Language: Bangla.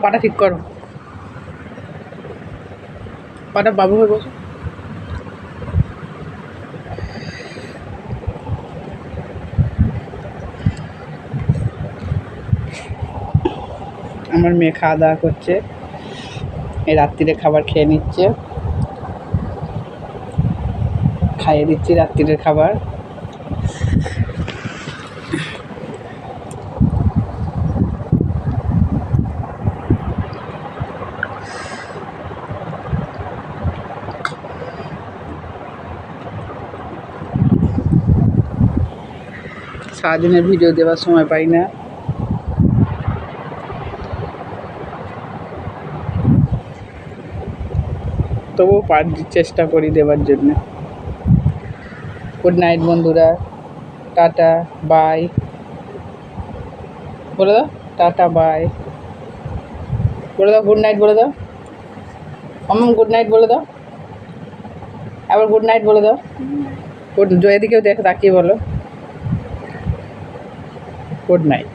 পাটা ঠিক করো, পাটা বাবু হয়ে বসো। আমার মেয়ে খাওয়া দাওয়া করছে, এই রাত্রিরে খাবার খেয়ে নিচ্ছে, খাইয়ে দিচ্ছি রাত্রিরের খাবার। সারাদিনের ভিডিও দেওয়ার সময় পাই না, তবুও চেষ্টা করি দেওয়ার জন্য। গুড নাইট বন্ধুরা, টাটা বাই বলে দাও, টাটা বাই বলে দাও, গুড নাইট বলে দাও, গুড নাইট বলে দাও, আবার গুড নাইট বলে দাও। এদিকেও দেখো, তাকিয়ে বলো গুড নাইট।